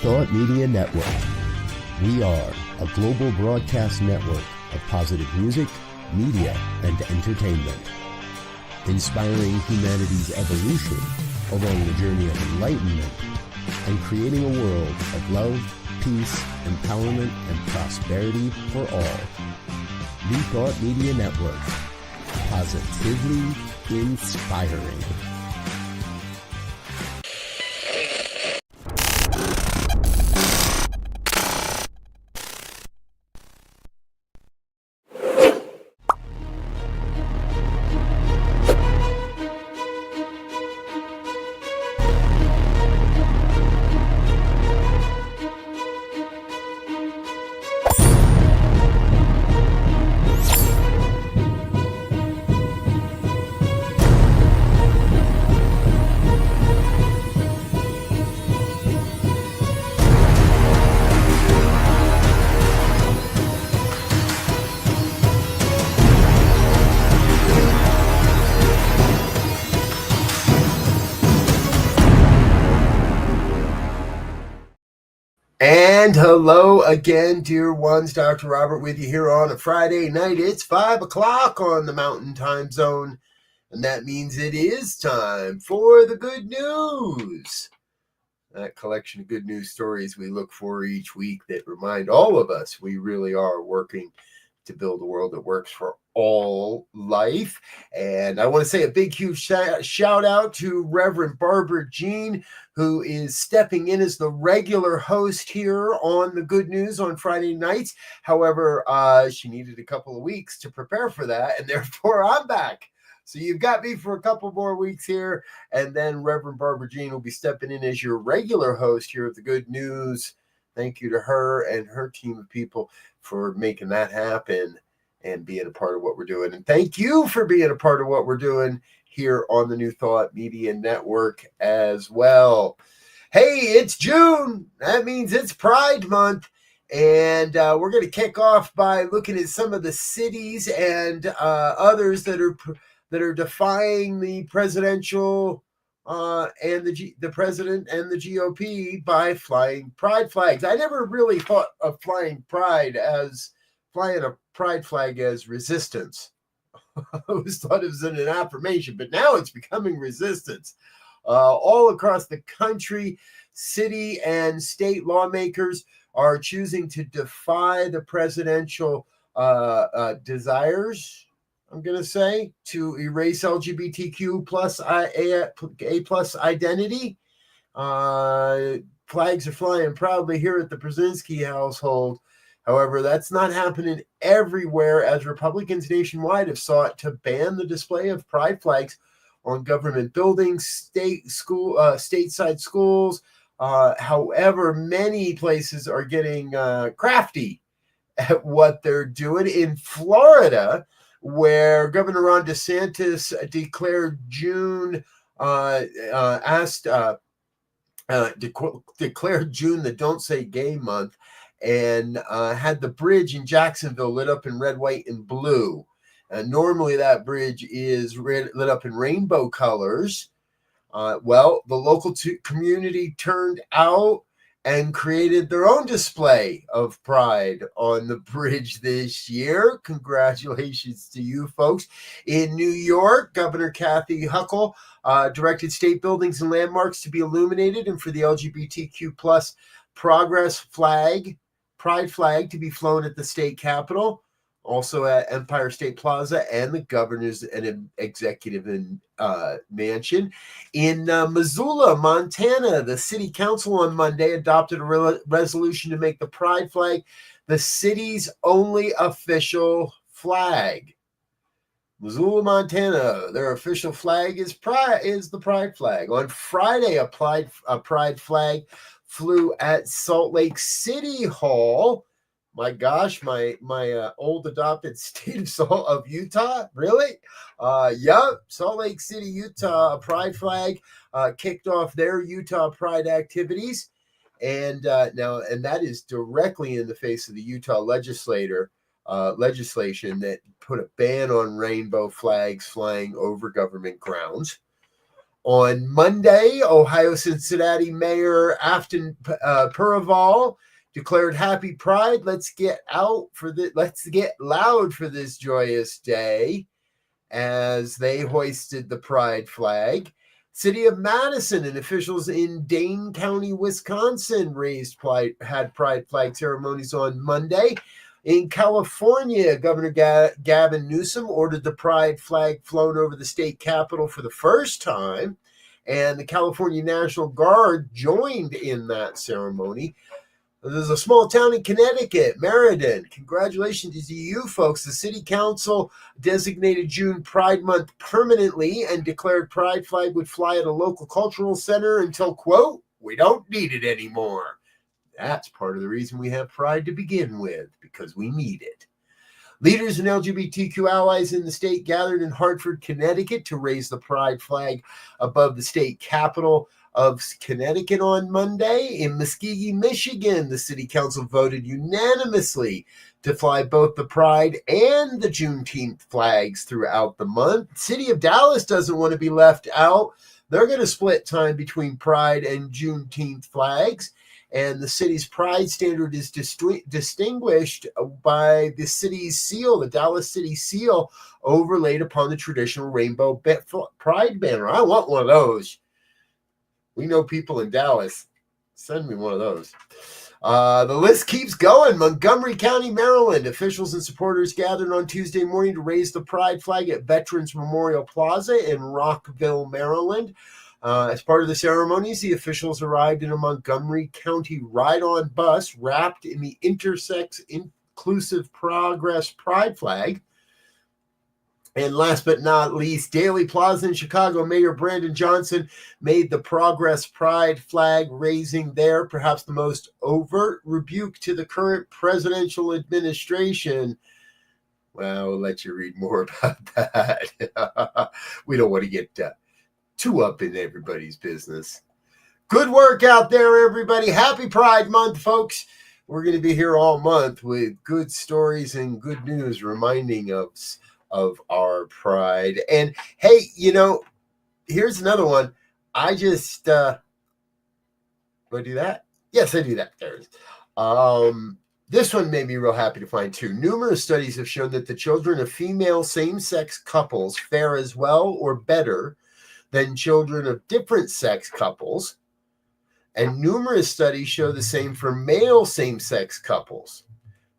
Thought Media Network. We are a global broadcast network of positive music, media, and entertainment, inspiring humanity's evolution along the journey of enlightenment and creating a world of love, peace, empowerment, and prosperity for all. New Thought Media Network. Positively inspiring. And hello again, dear ones. Dr. Robert with you here on a Friday night. It's 5 o'clock on the Mountain Time Zone, and that means it is time for the good news. That collection of good news stories we look for each week that remind all of us we really are working to build a world that works for all life. And I want to say a big, huge shout out to Reverend Barbara Jean, who is stepping in as the regular host here on the Good News on Friday nights. However, she needed a couple of weeks to prepare for that, and therefore I'm back. So you've got me for a couple more weeks here, and then Reverend Barbara Jean will be stepping in as your regular host here at the Good News. Thank you to her and her team of people for making that happen and being a part of what we're doing. And thank you for being a part of what we're doing here on the New Thought Media Network as well. Hey, it's June. That means it's Pride Month. And we're going to kick off by looking at some of the cities and others that are defying the presidential and the president and the GOP by flying pride flags. I never really thought of flying a pride flag as resistance. I always thought it was an affirmation, but now it's becoming resistance. All across the country, city and state lawmakers are choosing to defy the presidential desires, I'm going to say, to erase LGBTQ plus A plus identity. Flags are flying proudly here at the Brzezinski household. However, that's not happening everywhere, as Republicans nationwide have sought to ban the display of pride flags on government buildings, stateside schools. However, many places are getting crafty at what they're doing. In Florida, where Governor Ron DeSantis declared June declared June the Don't Say Gay month, and had the bridge in Jacksonville lit up in red, white, and blue. Normally that bridge is lit up in rainbow colors. Well, the local community turned out and created their own display of pride on the bridge this year. Congratulations to you folks. In New York, Governor Kathy Hochul directed state buildings and landmarks to be illuminated and for the LGBTQ plus pride flag to be flown at the state capitol, also at Empire State Plaza and the governor's and executive mansion. In Missoula, Montana, the city council on Monday adopted a resolution to make the pride flag the city's only official flag. Missoula, Montana, their official flag is the pride flag. On Friday, a pride flag flew at Salt Lake City Hall. My gosh, my old adopted state of Utah, really? Salt Lake City, Utah, a pride flag kicked off their Utah Pride activities, and that is directly in the face of the Utah legislation that put a ban on rainbow flags flying over government grounds. On Monday, Ohio Cincinnati Mayor Afton Puraval declared Happy Pride. Let's get loud for this joyous day as they hoisted the pride flag. City of Madison and officials in Dane County, Wisconsin had pride flag ceremonies on Monday. In California, Governor Gavin Newsom ordered the pride flag flown over the state capitol for the first time, and the California National Guard joined in that ceremony. There's a small town in Connecticut, Meriden. Congratulations to you folks. The city council designated June Pride Month permanently and declared pride flag would fly at a local cultural center until, quote, we don't need it anymore. That's part of the reason we have pride to begin with, because we need it. Leaders and LGBTQ allies in the state gathered in Hartford, Connecticut to raise the pride flag above the state capitol of Connecticut on Monday. In Muskegon, Michigan, the city council voted unanimously to fly both the Pride and the Juneteenth flags throughout the month. The city of Dallas doesn't want to be left out. They're going to split time between Pride and Juneteenth flags. And the city's pride standard is distinguished by the city's seal, the Dallas City seal, overlaid upon the traditional rainbow pride banner. I want one of those. We know people in Dallas. Send me one of those. The list keeps going. Montgomery County, Maryland. Officials and supporters gathered on Tuesday morning to raise the pride flag at Veterans Memorial Plaza in Rockville, Maryland. As part of the ceremonies, the officials arrived in a Montgomery County ride-on bus wrapped in the Intersex Inclusive Progress Pride flag. And last but not least, Daley Plaza in Chicago, Mayor Brandon Johnson made the Progress Pride flag raising there perhaps the most overt rebuke to the current presidential administration. Well, we'll let you read more about that. We don't want to get too up in everybody's business. Good work out there, everybody. Happy Pride Month, folks. We're going to be here all month with good stories and good news reminding us of our pride. And hey, here's another one. I just, do I do that? Yes, I do that. There it is. This one made me real happy to find too. Numerous studies have shown that the children of female same-sex couples fare as well or better than children of different sex couples. And numerous studies show the same for male same-sex couples.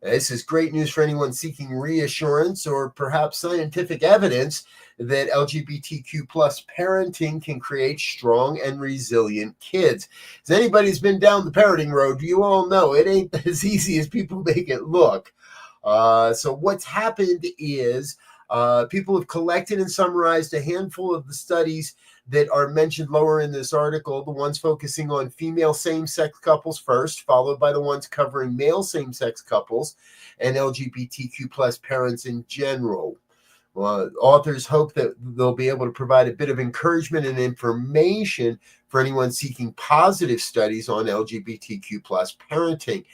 This is great news for anyone seeking reassurance or perhaps scientific evidence that LGBTQ plus parenting can create strong and resilient kids. As anybody's been down the parenting road, you all know it ain't as easy as people make it look. So what's happened is people have collected and summarized a handful of the studies that are mentioned lower in this article, the ones focusing on female same-sex couples first, followed by the ones covering male same-sex couples and LGBTQ plus parents in general. Authors hope that they'll be able to provide a bit of encouragement and information for anyone seeking positive studies on LGBTQ plus parenting.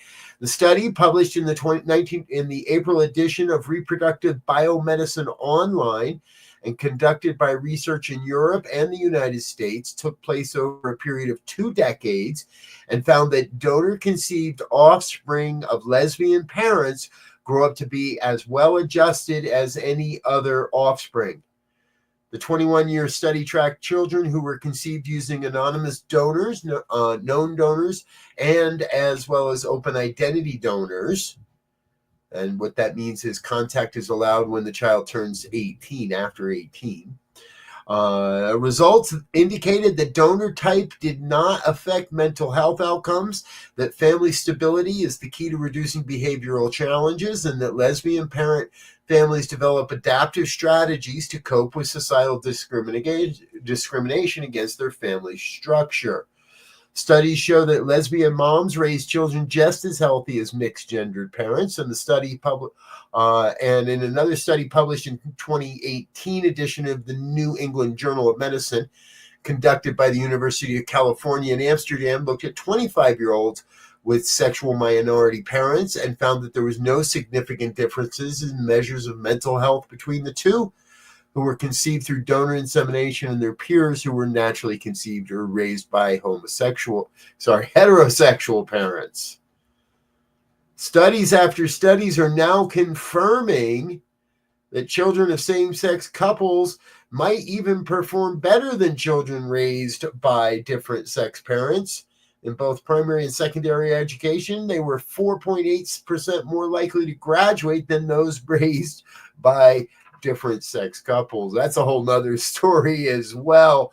The study, published in the April edition of Reproductive Biomedicine Online, and conducted by research in Europe and the United States, took place over a period of 2 decades and found that donor-conceived offspring of lesbian parents grow up to be as well-adjusted as any other offspring. The 21-year study tracked children who were conceived using anonymous donors, known donors, and as well as open identity donors. And what that means is contact is allowed when the child turns 18, after 18. Results indicated that donor type did not affect mental health outcomes, that family stability is the key to reducing behavioral challenges, and that lesbian parent families develop adaptive strategies to cope with societal discrimination against their family structure. Studies show that lesbian moms raise children just as healthy as mixed-gendered parents, and and in another study published in 2018 edition of the New England Journal of Medicine, conducted by the University of California in Amsterdam, looked at 25-year-olds with sexual minority parents and found that there was no significant differences in measures of mental health between the two. who were conceived through donor insemination and their peers who were naturally conceived or raised by heterosexual parents. Studies after studies are now confirming that children of same-sex couples might even perform better than children raised by different sex parents. In both primary and secondary education, they were 4.8% more likely to graduate than those raised by different sex couples. That's a whole nother story as well.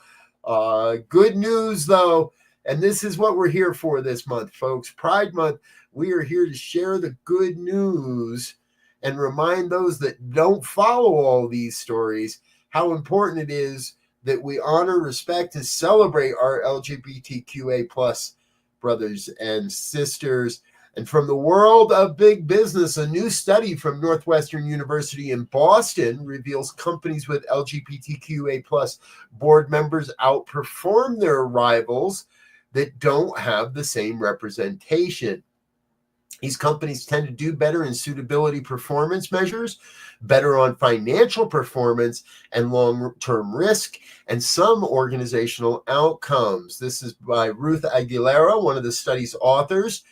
Good news, though, and this is what we're here for this month, folks. Pride Month, we are here to share the good news and remind those that don't follow all these stories how important it is that we honor, respect, and celebrate our LGBTQA plus brothers and sisters. And from the world of big business, a new study from Northwestern University in Boston reveals companies with LGBTQA plus board members outperform their rivals that don't have the same representation. These companies tend to do better in suitability performance measures, better on financial performance and long-term risk, and some organizational outcomes. This is by Ruth Aguilera, one of the study's authors,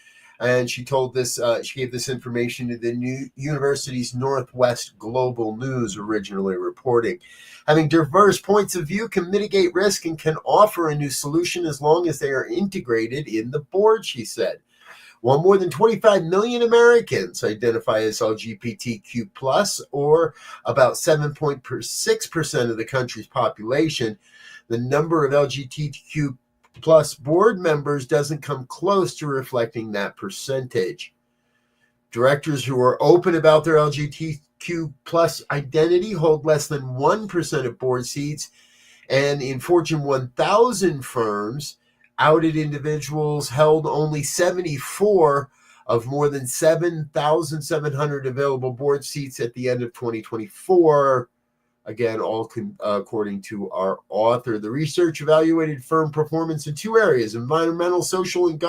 and she told this. She gave this information to the new university's Northwest Global News, originally reporting. Having diverse points of view can mitigate risk and can offer a new solution as long as they are integrated in the board, she said. While more than 25 million Americans identify as LGBTQ+, or about 7.6% of the country's population, the number of LGBTQ+ board members doesn't come close to reflecting that percentage. Directors who are open about their LGBTQ+ identity hold less than 1% of board seats, and in Fortune 1000 firms, outed individuals held only 74 of more than 7,700 available board seats at the end of 2024. Again, all according to our author. The research evaluated firm performance in two areas: environmental, social, and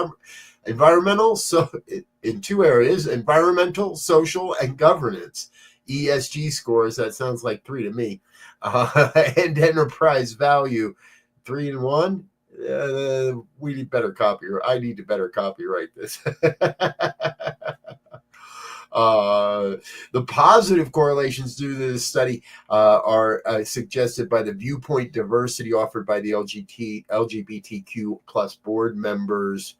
governance. ESG scores, that sounds like 3 to me, and enterprise value. 3 and 1. We need better copyright. I need to better copyright this. The positive correlations due to this study are suggested by the viewpoint diversity offered by the LGBTQ plus board members.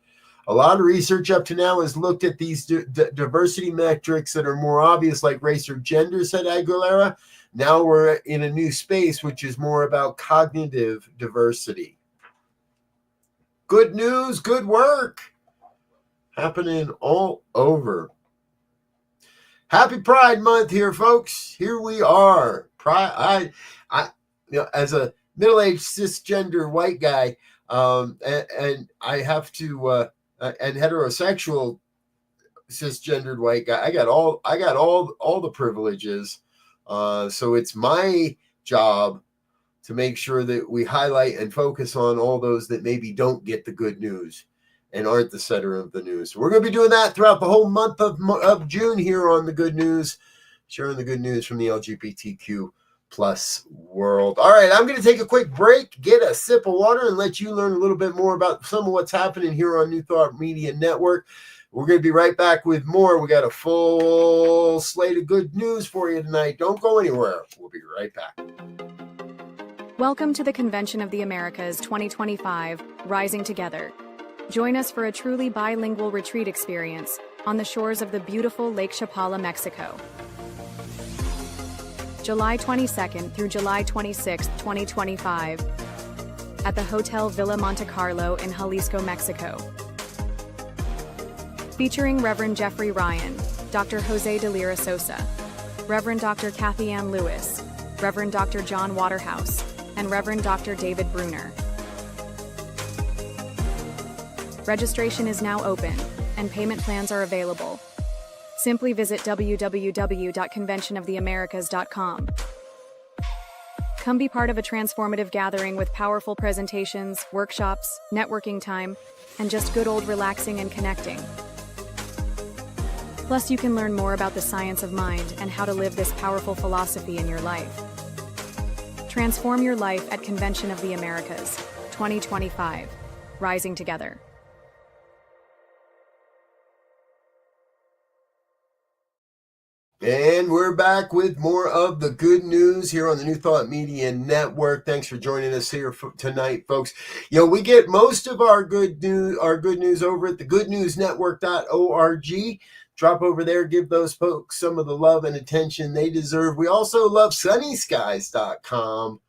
A lot of research up to now has looked at these diversity metrics that are more obvious, like race or gender, said Aguilera. Now we're in a new space, which is more about cognitive diversity. Good news, good work happening all over. Happy Pride Month here, folks. Here we are. Pride. As a middle-aged cisgender white guy, and I have to, and heterosexual cisgendered white guy, I got all the privileges. So it's my job to make sure that we highlight and focus on all those that maybe don't get the good news and aren't the center of the news. So we're going to be doing that throughout the whole month of June here on the good news, sharing the good news from the LGBTQ plus world. All right, I'm going to take a quick break, get a sip of water, and let you learn a little bit more about some of what's happening here on New Thought Media Network. We're going to be right back with more. We got a full slate of good news for you tonight. Don't go anywhere. We'll be right back. Welcome to the Convention of the Americas 2025, Rising Together. Join us for a truly bilingual retreat experience on the shores of the beautiful Lake Chapala, Mexico. July 22nd through July 26th, 2025, at the Hotel Villa Monte Carlo in Jalisco, Mexico. Featuring Reverend Jeffrey Ryan, Dr. Jose de Lira Sosa, Reverend Dr. Kathy Ann Lewis, Reverend Dr. John Waterhouse, and Reverend Dr. David Bruner. Registration is now open, and payment plans are available. Simply visit www.conventionoftheamericas.com. Come be part of a transformative gathering with powerful presentations, workshops, networking time, and just good old relaxing and connecting. Plus, you can learn more about the science of mind and how to live this powerful philosophy in your life. Transform your life at Convention of the Americas 2025, Rising Together. And we're back with more of the good news here on the New Thought Media Network. Thanks for joining us here tonight, folks. We get most of our good news over at the goodnewsnetwork.org. Drop over there, give those folks some of the love and attention they deserve. We also love sunnyskies.com.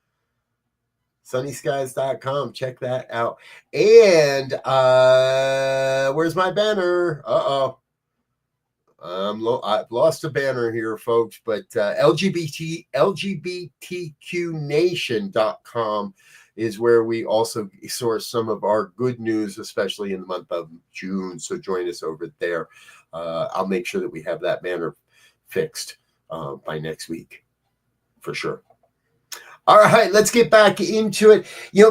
Sunnyskies.com. Check that out. And where's my banner? I've lost a banner here, folks, but LGBTQnation.com is where we also source some of our good news, especially in the month of June. So join us over there. I'll make sure that we have that banner fixed by next week for sure. All right, let's get back into it.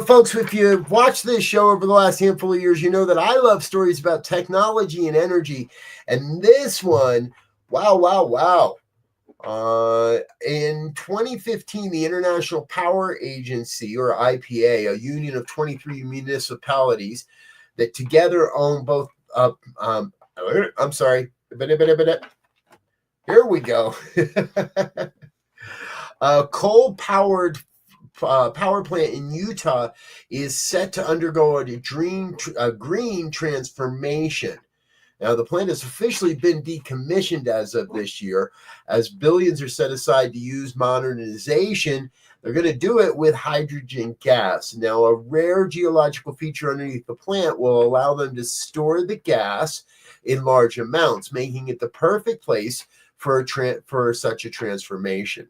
Folks, if you've watched this show over the last handful of years, you know that I love stories about technology and energy. And this one, wow. In 2015, the International Power Agency, or IPA, a union of 23 municipalities that together own both, I'm sorry, here we go. A coal-powered power plant in Utah is set to undergo a green transformation. Now, the plant has officially been decommissioned as of this year, as billions are set aside to use modernization. They're going to do it with hydrogen gas. Now, a rare geological feature underneath the plant will allow them to store the gas in large amounts, making it the perfect place for such a transformation.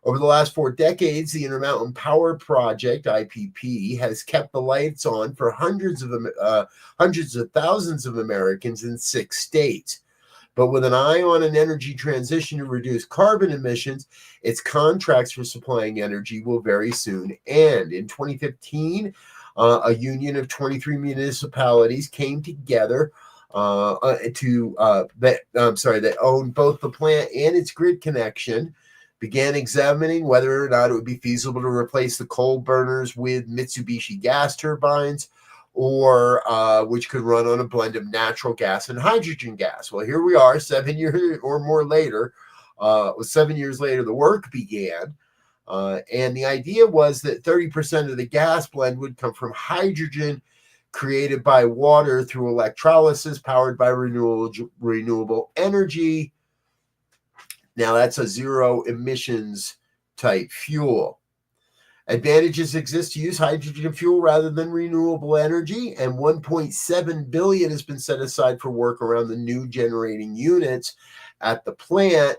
Over the last 4 decades, the Intermountain Power Project, IPP, has kept the lights on for hundreds of thousands of Americans in 6 states. But with an eye on an energy transition to reduce carbon emissions, its contracts for supplying energy will very soon end. In 2015, a union of 23 municipalities came together that own both the plant and its grid connection, began examining whether or not it would be feasible to replace the coal burners with Mitsubishi gas turbines, or which could run on a blend of natural gas and hydrogen gas. Well, here we are, 7 years or more later. 7 years later, the work began. And the idea was that 30% of the gas blend would come from hydrogen created by water through electrolysis powered by renewable energy. Now, that's a zero emissions type fuel. Advantages exist to use hydrogen fuel rather than renewable energy, and $1.7 billion has been set aside for work around the new generating units at the plant.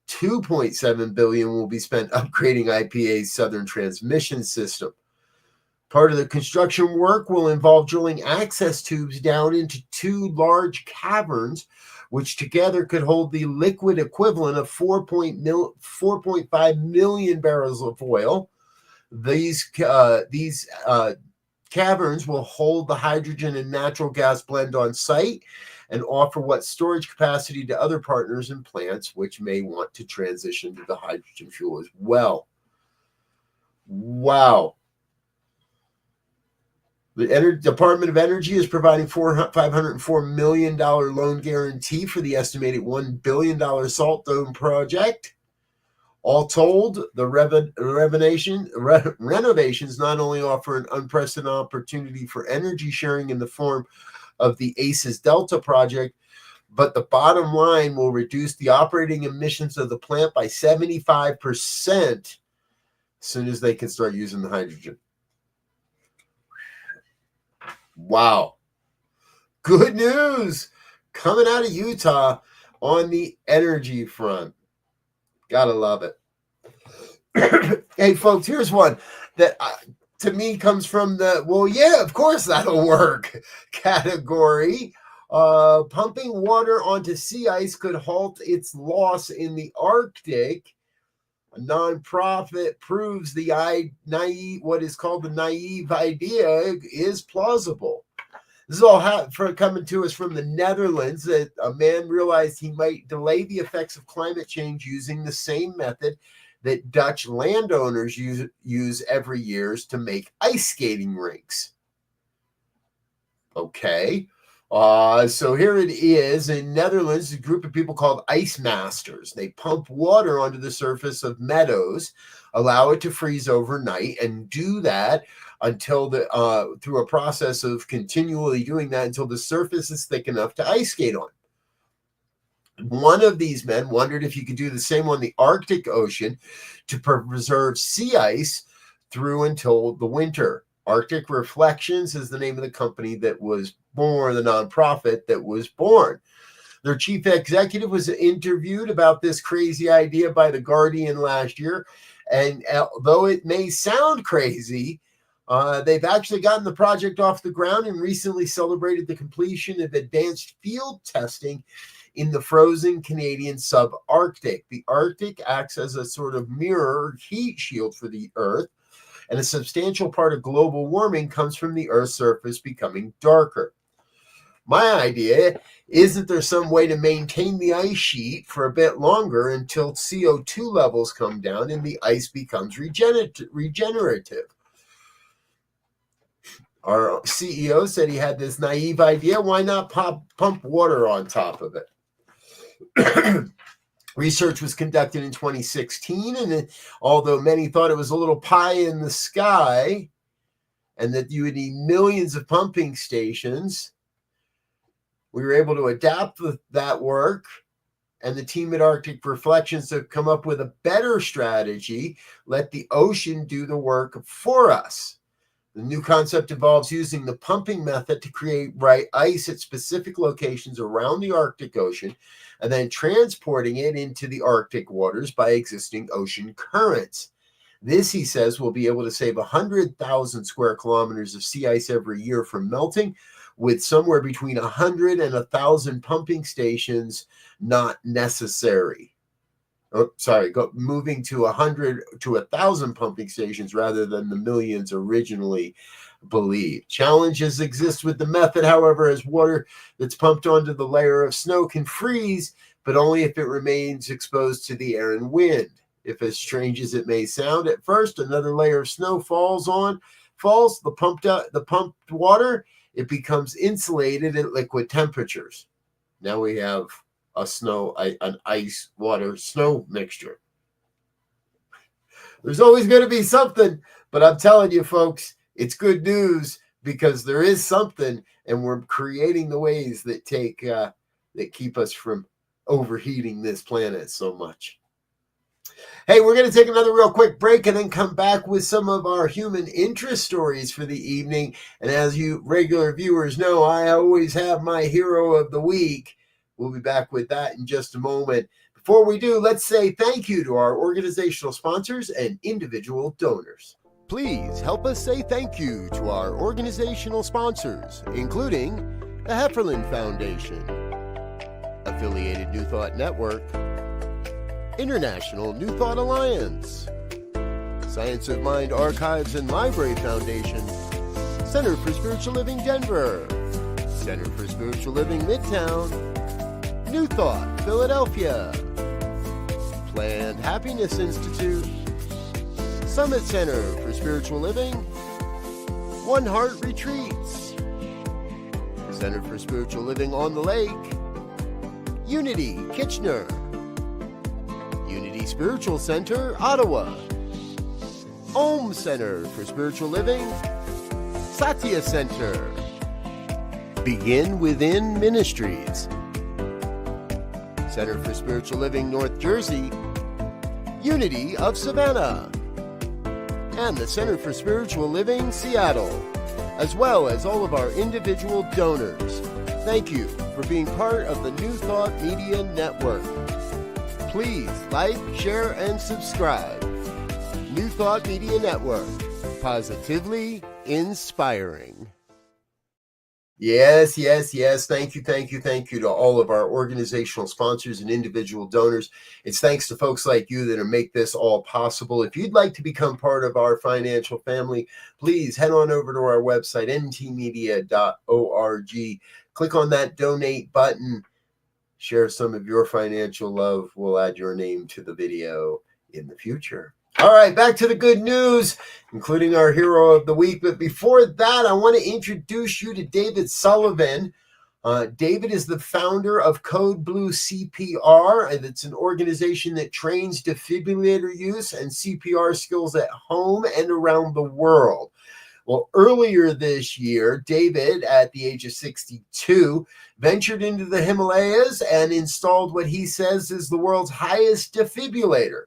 $2.7 billion will be spent upgrading IPA's southern transmission system. Part of the construction work will involve drilling access tubes down into 2 large caverns, which together could hold the liquid equivalent of 4.5 million barrels of oil. These caverns will hold the hydrogen and natural gas blend on site and offer storage capacity to other partners and plants which may want to transition to the hydrogen fuel as well. Wow. The Department of Energy is providing $504 million loan guarantee for the estimated $1 billion Salt Dome project. All told, the renovations not only offer an unprecedented opportunity for energy sharing in the form of the ACES Delta project, but the bottom line will reduce the operating emissions of the plant by 75% as soon as they can start using the hydrogen. Wow. Good news coming out of Utah on the energy front. Gotta love it. Hey, folks, here's one that to me comes from the, well, yeah, of course that'll work category. Pumping water onto sea ice could halt its loss in the Arctic. A nonprofit proves what is called the naive idea is plausible. This is all coming to us from the Netherlands, that a man realized he might delay the effects of climate change using the same method that Dutch landowners use every year to make ice skating rinks. Okay. So here it is in Netherlands, a group of people called ice masters. They pump water onto the surface of meadows, allow it to freeze overnight, and do that until through a process of continually doing that until the surface is thick enough to ice skate on. One of these men wondered if you could do the same on the Arctic Ocean to preserve sea ice through until the winter. Arctic Reflections is the name of the company that was born, the nonprofit that was born. Their chief executive was interviewed about this crazy idea by The Guardian last year. And though it may sound crazy, they've actually gotten the project off the ground and recently celebrated the completion of advanced field testing in the frozen Canadian subarctic. The Arctic acts as a sort of mirror heat shield for the Earth, and a substantial part of global warming comes from the Earth's surface becoming darker. My idea is that there's some way to maintain the ice sheet for a bit longer until CO2 levels come down and the ice becomes regenerative. Our CEO said he had this naive idea. Why not pump water on top of it? Research was conducted in 2016, and although many thought it was a little pie in the sky and that you would need millions of pumping stations, we were able to adapt that work, and the team at Arctic Reflections have come up with a better strategy: let the ocean do the work for us. The new concept involves using the pumping method to create ice at specific locations around the Arctic Ocean and then transporting it into the Arctic waters by existing ocean currents. This, he says, will be able to save 100,000 square kilometers of sea ice every year from melting, with somewhere between 100 and 1,000 pumping stations not necessary. Moving to 100 to 1,000 pumping stations rather than the millions originally believed. Challenges exist with the method, however, as water that's pumped onto the layer of snow can freeze, but only if it remains exposed to the air and wind. If, as strange as it may sound at first, another layer of snow falls the pumped water, it becomes insulated at liquid temperatures. Now we have an ice water snow mixture. There's always going to be something, but I'm telling you, folks, it's good news because there is something, and we're creating the ways that keep us from overheating this planet so much. Hey, we're going to take another real quick break and then come back with some of our human interest stories for the evening. And as you regular viewers know, I always have my hero of the week. We'll be back with that in just a moment. Before we do, let's say thank you to our organizational sponsors and individual donors. Please help us say thank you to our organizational sponsors, including the Hefferland Foundation, Affiliated New Thought Network, International New Thought Alliance, Science of Mind Archives and Library Foundation, Center for Spiritual Living Denver, Center for Spiritual Living Midtown, New Thought Philadelphia, Planned Happiness Institute, Summit Center for Spiritual Living, One Heart Retreats, Center for Spiritual Living on the Lake, Unity Kitchener, Unity Spiritual Center, Ottawa, Om Center for Spiritual Living, Satya Center, Begin Within Ministries, Center for Spiritual Living, North Jersey, Unity of Savannah, and the Center for Spiritual Living, Seattle, as well as all of our individual donors. Thank you for being part of the New Thought Media Network. Please like, share, and subscribe. New Thought Media Network, positively inspiring. Yes. Thank you to all of our organizational sponsors and individual donors. It's thanks to folks like you that make this all possible. If you'd like to become part of our financial family, please head on over to our website, ntmedia.org. Click on that donate button. Share some of your financial love. We'll add your name to the video. in the future. All right, back to the good news, including our hero of the week. But before that, I want to introduce you to David Sullivan. David is the founder of Code Blue CPR, and it's an organization that trains defibrillator use and CPR skills at home and around the world. Well, earlier this year, David, at the age of 62, ventured into the Himalayas and installed what he says is the world's highest defibrillator.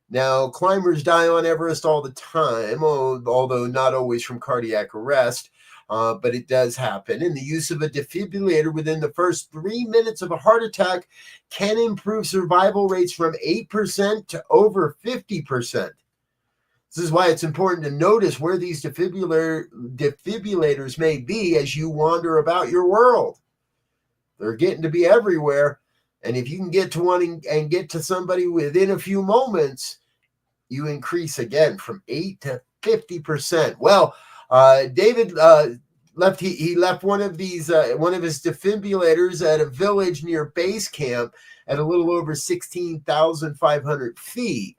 Now, climbers die on Everest all the time, although not always from cardiac arrest, but it does happen. And the use of a defibrillator within the first 3 minutes of a heart attack can improve survival rates from 8% to over 50%. This is why it's important to notice where these defibrillators may be as you wander about your world. They're getting to be everywhere. And if you can get to one and get to somebody within a few moments, you increase again from 8 to 50%. Well, David left one of his defibrillators at a village near base camp at a little over 16,500 feet.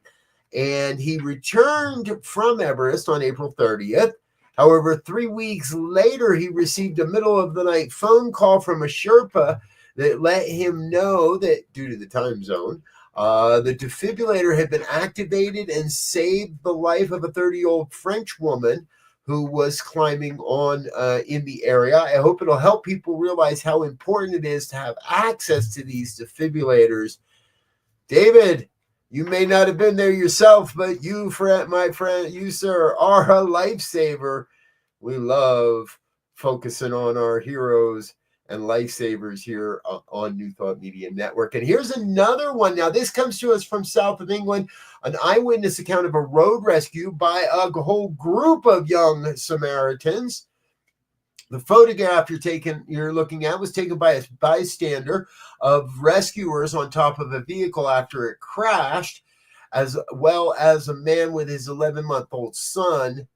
And he returned from Everest on April 30th. However, 3 weeks later, he received a middle-of-the-night phone call from a Sherpa that let him know that, due to the time zone, the defibrillator had been activated and saved the life of a 30-year-old French woman who was climbing on in the area. I hope it'll help people realize how important it is to have access to these defibrillators. David, you may not have been there yourself, but you, my friend, you, sir, are a lifesaver. We love focusing on our heroes and lifesavers here on New Thought Media Network. And here's another one. Now, this comes to us from south of England, an eyewitness account of a road rescue by a whole group of young Samaritans. The photograph you're looking at was taken by a bystander of rescuers on top of a vehicle after it crashed, as well as a man with his 11-month-old son.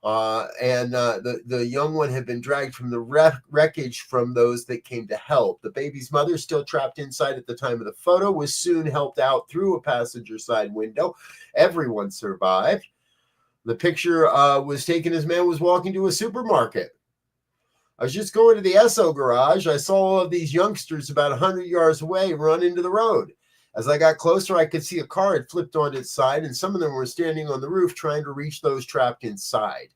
The young one had been dragged from the wreckage from those that came to help. The baby's mother, still trapped inside at the time of the photo, was soon helped out through a passenger side window. Everyone survived. The picture was taken as man was walking to a supermarket. I was just going to the Esso garage. I saw all of these youngsters about 100 yards away run into the road. As I got closer, I could see a car had flipped on its side, and some of them were standing on the roof trying to reach those trapped inside.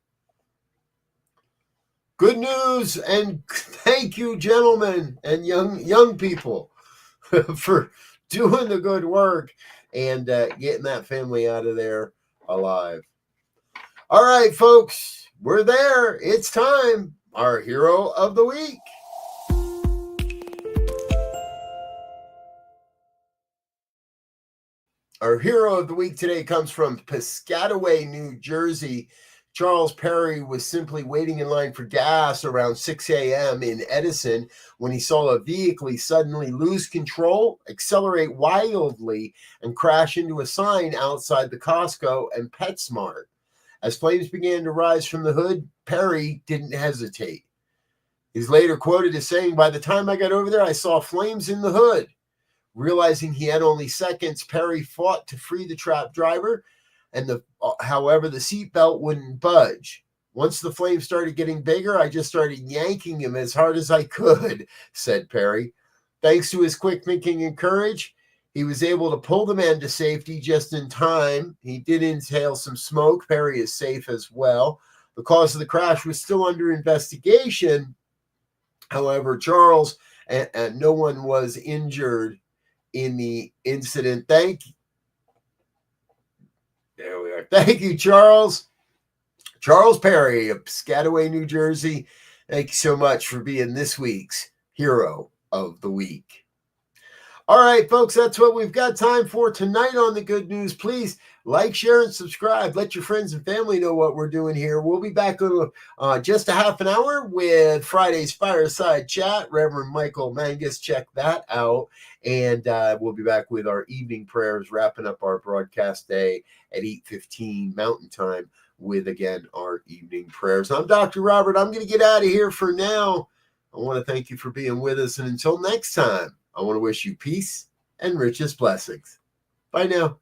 Good news, and thank you, gentlemen and young people, for doing the good work and getting that family out of there alive. All right, folks, we're there. It's time. Our hero of the week. Our hero of the week today comes from Piscataway, New Jersey. Charles Perry was simply waiting in line for gas around 6 a.m. in Edison when he saw a vehicle suddenly lose control, accelerate wildly, and crash into a sign outside the Costco and PetSmart. As flames began to rise from the hood, Perry didn't hesitate. He's later quoted as saying, "By the time I got over there, I saw flames in the hood." Realizing he had only seconds, Perry fought to free the trapped driver, and however, the seatbelt wouldn't budge. Once the flames started getting bigger, I just started yanking him as hard as I could, said Perry. Thanks to his quick thinking and courage, he was able to pull the man to safety just in time. He did inhale some smoke. Perry is safe as well. The cause of the crash was still under investigation. However, Charles and no one was injured in the incident. There we are. Thank you, Charles. Charles Perry of Piscataway, New Jersey. Thank you so much for being this week's hero of the week. All right, folks, that's what we've got time for tonight on the Good News. Please like, share, and subscribe. Let your friends and family know what we're doing here. We'll be back in just a half an hour with Friday's Fireside Chat. Reverend Michael Mangus, check that out. And we'll be back with our evening prayers, wrapping up our broadcast day at 8:15 Mountain Time with, again, our evening prayers. I'm Dr. Robert. I'm going to get out of here for now. I want to thank you for being with us. And until next time, I want to wish you peace and richest blessings. Bye now.